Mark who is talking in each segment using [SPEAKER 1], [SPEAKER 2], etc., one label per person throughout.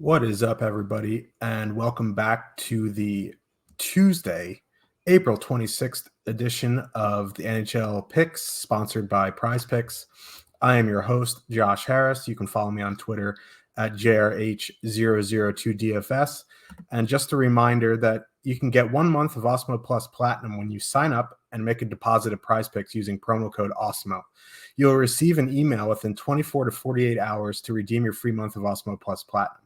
[SPEAKER 1] What is up, everybody, and welcome back to the Tuesday, April 26th edition of the NHL Picks, sponsored by Prize Picks. I am your host, Josh Harris. You can follow me on Twitter at JRH002DFS. And just a reminder that you can get 1 month of Awesemo Plus Platinum when you sign up and make a deposit of Prize Picks using promo code Awesemo. You'll receive an email within 24 to 48 hours to redeem your free month of Awesemo Plus Platinum.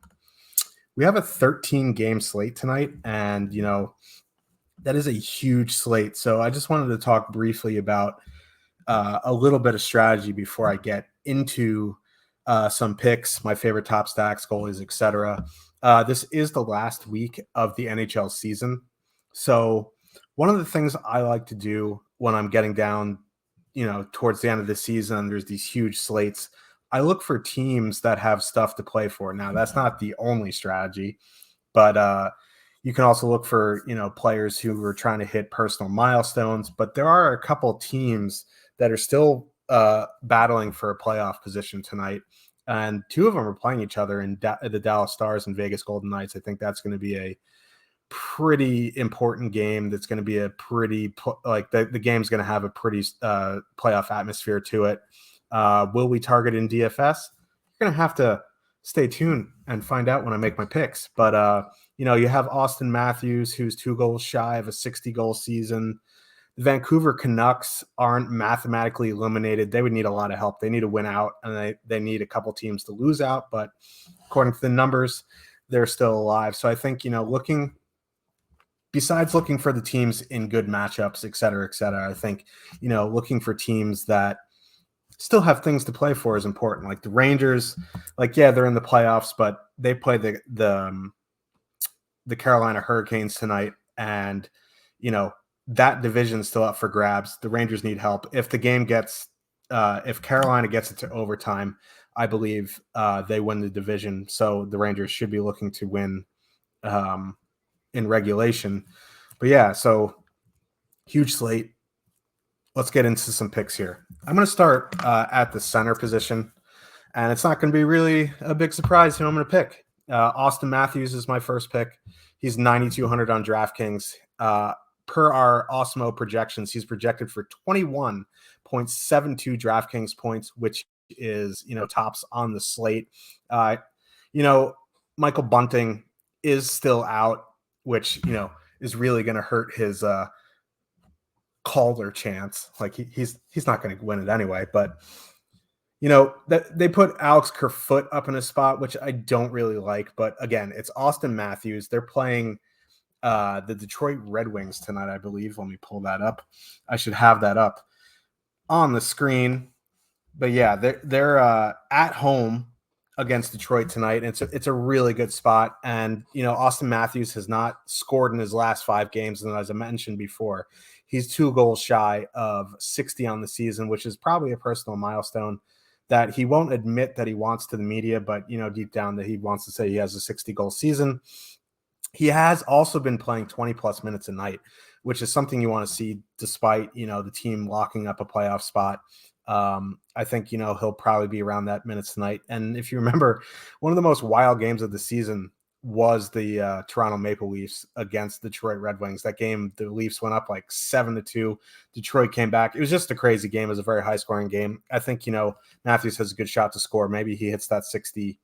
[SPEAKER 1] We have a 13-game slate tonight, and, that is a huge slate. So I just wanted to talk briefly about a little bit of strategy before I get into some picks, my favorite top stacks, goalies, etc. This is the last week of the NHL season. So one of the things I like to do when I'm getting down, towards the end of the season, there's these huge slates. I look for teams that have stuff to play for. Now, that's not the only strategy, but you can also look for, players who are trying to hit personal milestones. But there are a couple teams that are still battling for a playoff position tonight. And two of them are playing each other in the Dallas Stars and Vegas Golden Knights. I think that's going to be a pretty important game. That's going to be a pretty, the game's going to have a pretty playoff atmosphere to it. Will we target in DFS? You're going to have to stay tuned and find out when I make my picks. But, you have Austin Matthews, who's 2 goals shy of a 60-goal season. The Vancouver Canucks aren't mathematically eliminated. They would need a lot of help. They need to win out, and they need a couple teams to lose out. But according to the numbers, they're still alive. So I think, besides looking for the teams in good matchups, et cetera, I think, looking for teams that still have things to play for is important. Like the Rangers, they're in the playoffs, but they play the Carolina Hurricanes tonight, and that division's still up for grabs. The Rangers need help. If the game gets, if Carolina gets it to overtime, I believe they win the division. So the Rangers should be looking to win in regulation. But yeah, so huge slate. Let's get into some picks here. I'm going to start at the center position, and it's not going to be really a big surprise who I'm going to pick. Austin Matthews is my first pick. He's 9,200 on DraftKings. Per our Awesemo projections, he's projected for 21.72 DraftKings points, which is, tops on the slate. Michael Bunting is still out, which, is really going to hurt his Calder chance. He's not going to win it anyway, but that they put Alex Kerfoot up in a spot, which I don't really like. But again, it's Austin Matthews. They're playing the Detroit Red Wings tonight, I believe. Let me pull that up. I should have that up on the screen. But yeah, they're at home against Detroit tonight. And it's a really good spot. And, Austin Matthews has not scored in his last 5 games. And as I mentioned before, he's 2 goals shy of 60 on the season, which is probably a personal milestone that he won't admit that he wants to the media, but, deep down that he wants to say he has a 60-goal season. He has also been playing 20-plus minutes a night, which is something you want to see despite, the team locking up a playoff spot. I think, he'll probably be around that minutes tonight. And if you remember, one of the most wild games of the season was the Toronto Maple Leafs against the Detroit Red Wings. That game, the Leafs went up 7-2. Detroit came back. It was just a crazy game. It was a very high-scoring game. I think, Matthews has a good shot to score. Maybe he hits that 60,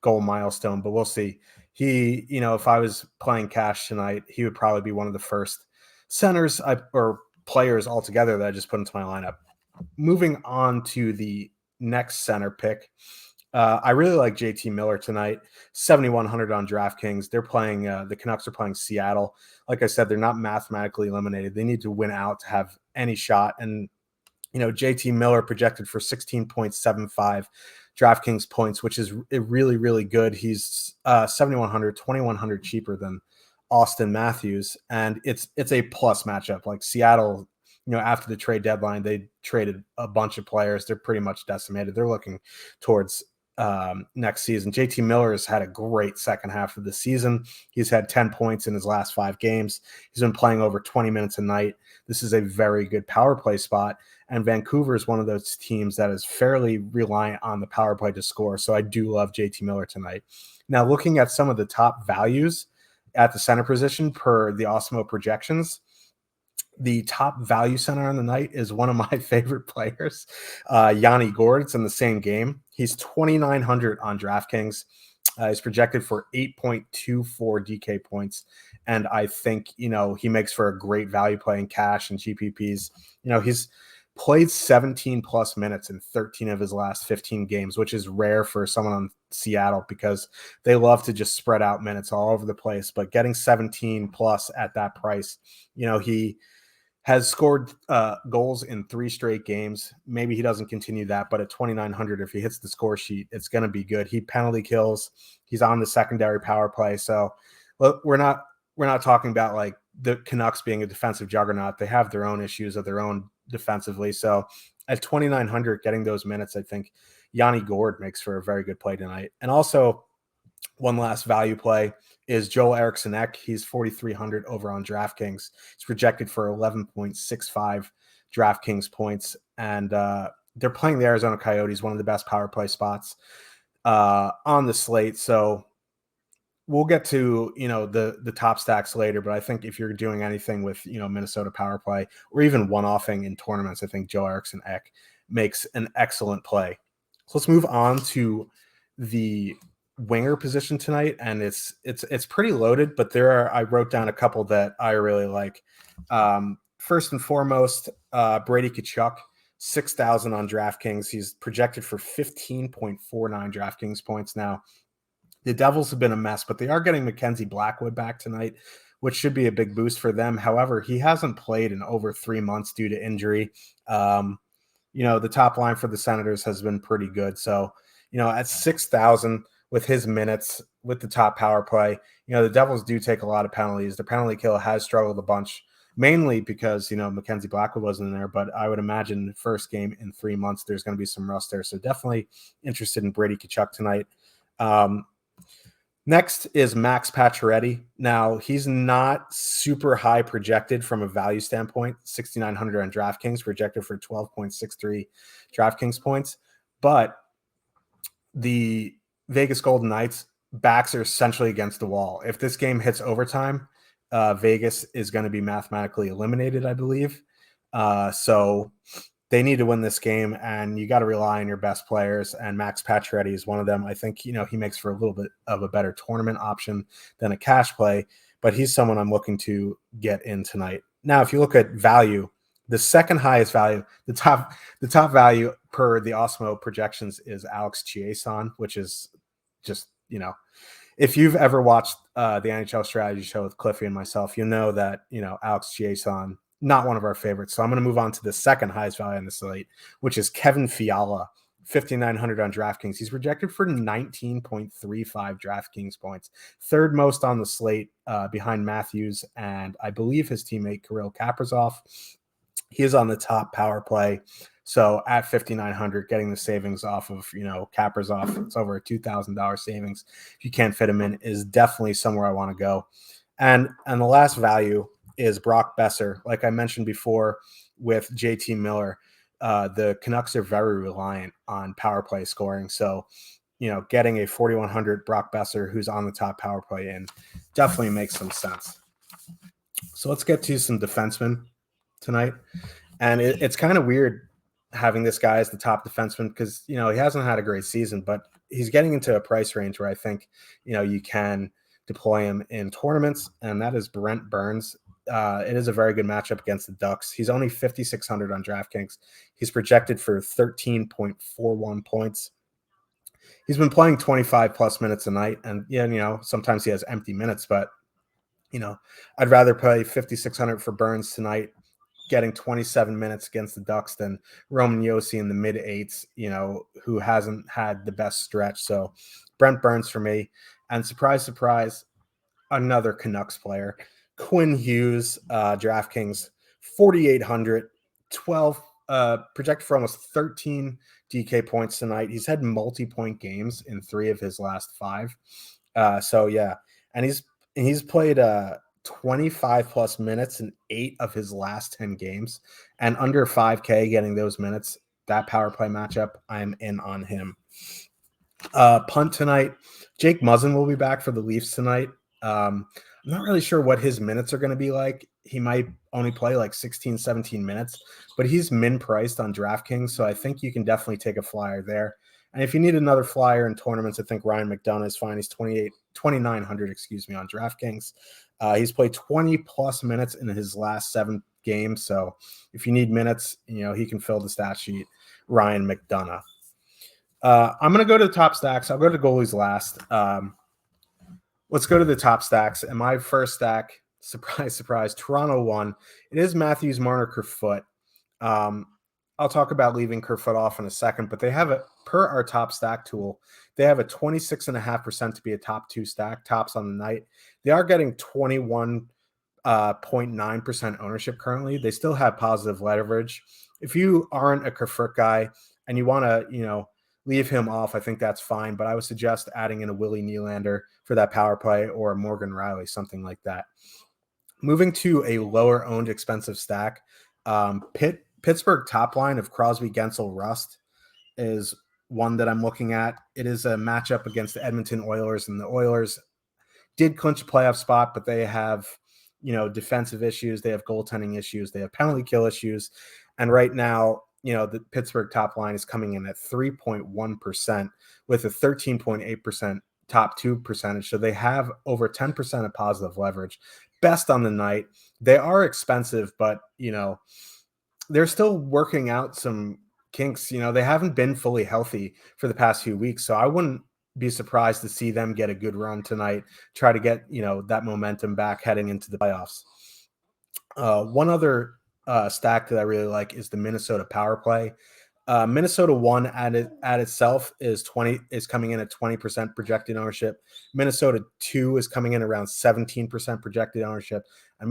[SPEAKER 1] goal milestone, but we'll see. He, if I was playing cash tonight, he would probably be one of the first centers or players altogether that I just put into my lineup. Moving on to the next center pick. I really like JT Miller tonight, 7,100 on DraftKings. They're playing, the Canucks are playing Seattle. Like I said, they're not mathematically eliminated. They need to win out to have any shot. And, JT Miller projected for 16.75 DraftKings points, which is really, really good. He's 7,100, 2,100 cheaper than Austin Matthews. And it's a plus matchup. Like Seattle, after the trade deadline, they traded a bunch of players. They're pretty much decimated. They're looking towards next season. JT Miller has had a great second half of the season. He's had 10 points in his last 5 games. He's been playing over 20 minutes a night. This is a very good power play spot. And Vancouver is one of those teams that is fairly reliant on the power play to score. So I do love JT Miller tonight. Now, looking at some of the top values at the center position per the Awesemo projections, the top value center on the night is one of my favorite players, Yanni Gourde. It's in the same game. He's 2,900 on DraftKings. He's projected for 8.24 DK points. And I think, he makes for a great value play in cash and GPPs. He's played 17 plus minutes in 13 of his last 15 games, which is rare for someone on Seattle because they love to just spread out minutes all over the place. But getting 17 plus at that price, he has scored goals in 3 straight games. Maybe he doesn't continue that, but at 2,900, if he hits the score sheet, it's going to be good. He penalty kills. He's on the secondary power play. So look, we're not talking about like the Canucks being a defensive juggernaut. They have their own issues of their own defensively. So at 2,900, getting those minutes, I think Yanni Gourde makes for a very good play tonight. And also one last value play is Joel Eriksson-Ek. He's 4,300 over on DraftKings. He's projected for 11.65 DraftKings points. And they're playing the Arizona Coyotes, one of the best power play spots on the slate. So we'll get to, the top stacks later, but I think if you're doing anything with, Minnesota power play or even one-offing in tournaments, I think Joel Eriksson-Ek makes an excellent play. So let's move on to the winger position tonight, and it's pretty loaded, but I wrote down a couple that I really like. First and foremost, Brady Tkachuk, 6,000 on DraftKings. He's projected for 15.49 DraftKings points. Now, the Devils have been a mess, but they are getting Mackenzie Blackwood back tonight, which should be a big boost for them. However, he hasn't played in over 3 months due to injury. The top line for the Senators has been pretty good. So, at 6,000 with his minutes, with the top power play, the Devils do take a lot of penalties. The penalty kill has struggled a bunch, mainly because, Mackenzie Blackwood wasn't in there, but I would imagine first game in 3 months, there's going to be some rust there. So definitely interested in Brady Tkachuk tonight. Next is Max Pacioretty. Now, he's not super high projected from a value standpoint, 6,900 on DraftKings, projected for 12.63 DraftKings points. But the Vegas Golden Knights backs are essentially against the wall. If this game hits overtime, Vegas is going to be mathematically eliminated, I believe. So they need to win this game, and you got to rely on your best players, and Max Pacioretty is one of them. I think, he makes for a little bit of a better tournament option than a cash play, but he's someone I'm looking to get in tonight. Now, if you look at value, the second highest value, the top value per the Awesemo projections is Alex Chiasson, which is just, if you've ever watched the NHL Strategy Show with Cliffy and myself, you know that, Alex Chiasson, not one of our favorites. So I'm going to move on to the second highest value on the slate, which is Kevin Fiala, 5,900 on DraftKings. He's projected for 19.35 DraftKings points, third most on the slate behind Matthews and I believe his teammate Kirill Kaprizov. He is on the top power play. So at 5,900, getting the savings off of, Kaprizov, it's over a $2,000 savings. If you can't fit him in, is definitely somewhere I want to go. And the last value is Brock Besser. Like I mentioned before with JT Miller, the Canucks are very reliant on power play scoring. So, getting a 4,100 Brock Besser who's on the top power play in definitely makes some sense. So let's get to some defensemen tonight. And it's kind of weird having this guy as the top defenseman because, he hasn't had a great season, but he's getting into a price range where I think, you can deploy him in tournaments, and that is Brent Burns. It is a very good matchup against the Ducks. He's only 5,600 on DraftKings. He's projected for 13.41 points. He's been playing 25 plus minutes a night, and sometimes he has empty minutes, but I'd rather pay 5,600 for Burns tonight, getting 27 minutes against the Ducks than Roman Josi in the mid eights, who hasn't had the best stretch. So Brent Burns for me, and surprise, surprise, another Canucks player. Quinn Hughes, DraftKings, 4,800, 12, projected for almost 13 DK points tonight. He's had multi-point games in 3 of his last 5. So yeah, and he's played 25 plus minutes in 8 of his last 10 games, and under 5K getting those minutes. That power play matchup, I'm in on him. Punt tonight. Jake Muzzin will be back for the Leafs tonight. I'm not really sure what his minutes are going to be like. He might only play like 16, 17 minutes, but he's min priced on DraftKings, so I think you can definitely take a flyer there. And if you need another flyer in tournaments, I think Ryan McDonough is fine. He's 2,900, on DraftKings. He's played 20 plus minutes in his last 7 games. So if you need minutes, he can fill the stat sheet. Ryan McDonough. I'm going to go to the top stacks. I'll go to goalies last. Let's go to the top stacks. And my first stack, surprise, surprise, Toronto won. It is Matthews, Marner, Kerfoot. I'll talk about leaving Kerfoot off in a second, but they have per our top stack tool, they have a 26.5% to be a top 2 stack, tops on the night. They are getting 21.9% ownership currently. They still have positive leverage. If you aren't a Kerfoot guy and you want to, leave him off, I think that's fine, but I would suggest adding in a Willie Nylander for that power play or a Morgan Riley, something like that. Moving to a lower owned expensive stack, Pittsburgh top line of Crosby, Gensel, Rust is one that I'm looking at. It is a matchup against the Edmonton Oilers, and the Oilers did clinch a playoff spot, but they have, defensive issues. They have goaltending issues. They have penalty kill issues. And right now, the Pittsburgh top line is coming in at 3.1% with a 13.8% top 2 percentage. So they have over 10% of positive leverage. Best on the night. They are expensive, but, they're still working out some kinks. They haven't been fully healthy for the past few weeks. So I wouldn't be surprised to see them get a good run tonight, try to get, that momentum back heading into the playoffs. One other stack that I really like is the Minnesota power play. Minnesota 1 at itself is coming in at 20% projected ownership. Minnesota 2 is coming in around 17% projected ownership. And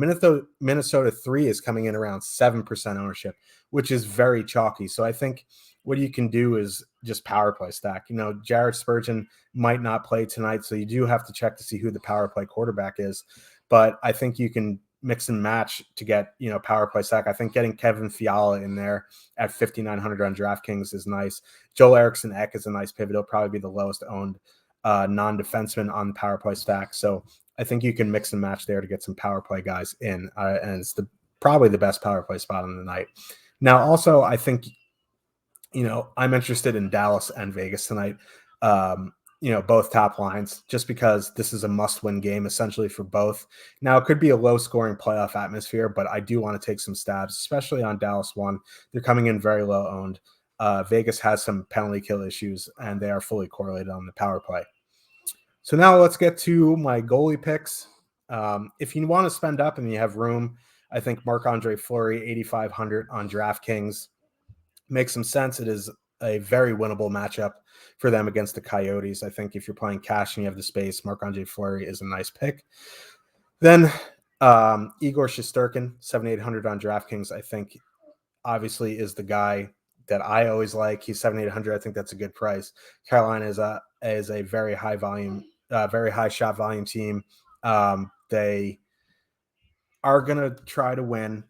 [SPEAKER 1] Minnesota 3 is coming in around 7% ownership, which is very chalky. So I think what you can do is just power play stack. Jared Spurgeon might not play tonight, so you do have to check to see who the power play quarterback is. But I think you can mix and match to get, power play stack. I think getting Kevin Fiala in there at 5,900 on DraftKings is nice. Joel Eriksson Ek is a nice pivot. It'll probably be the lowest owned non-defenseman on the power play stack. So I think you can mix and match there to get some power play guys in. And it's probably the best power play spot on the night. Now, also, I think, I'm interested in Dallas and Vegas tonight. Both top lines, just because this is a must-win game essentially for both. Now, it could be a low-scoring playoff atmosphere, but I do want to take some stabs, especially on Dallas 1. They're coming in very low-owned. Vegas has some penalty kill issues, and they are fully correlated on the power play. So now let's get to my goalie picks. If you want to spend up and you have room, I think Marc-Andre Fleury, 8,500 on DraftKings makes some sense. It is a very winnable matchup for them against the Coyotes. I think if you're playing cash and you have the space, Marc-Andre Fleury is a nice pick. Then Igor Shesterkin, 7,800 on DraftKings, I think obviously is the guy that I always like. He's 7,800. I think that's a good price. Carolina is a very high volume, very high shot volume team. They are going to try to win.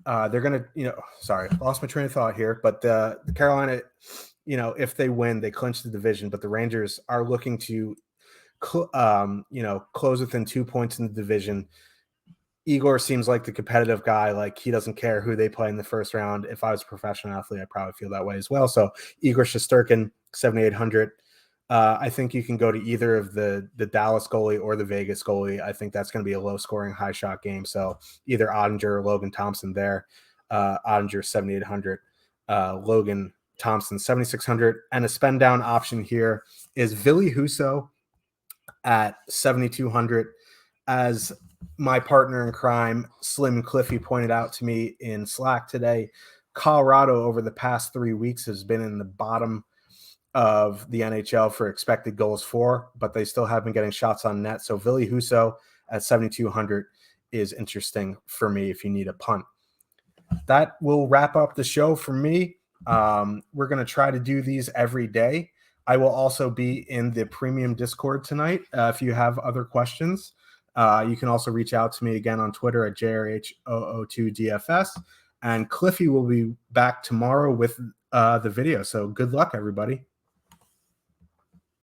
[SPEAKER 1] They're going to, sorry, lost my train of thought here, but the Carolina, if they win, they clinch the division, but the Rangers are looking to, close within 2 points in the division. Igor seems like the competitive guy. Like, he doesn't care who they play in the first round. If I was a professional athlete, I'd probably feel that way as well. So Igor Shesterkin, 7,800. I think you can go to either of the Dallas goalie or the Vegas goalie. I think that's going to be a low-scoring, high-shot game. So either Ottinger or Logan Thompson there. Ottinger, 7,800. Logan Thompson, 7,600. And a spend-down option here is Ville Husso at 7,200. As my partner in crime, Slim Cliffy, pointed out to me in Slack today, Colorado over the past 3 weeks has been in the bottom of the NHL for expected goals for, but they still have been getting shots on net. So Ville Husso at 7,200 is interesting for me if you need a punt. That will wrap up the show for me. We're going to try to do these every day. I will also be in the premium Discord tonight. If you have other questions, you can also reach out to me again on Twitter at JRH002DFS. And Cliffy will be back tomorrow with the video. So good luck, everybody.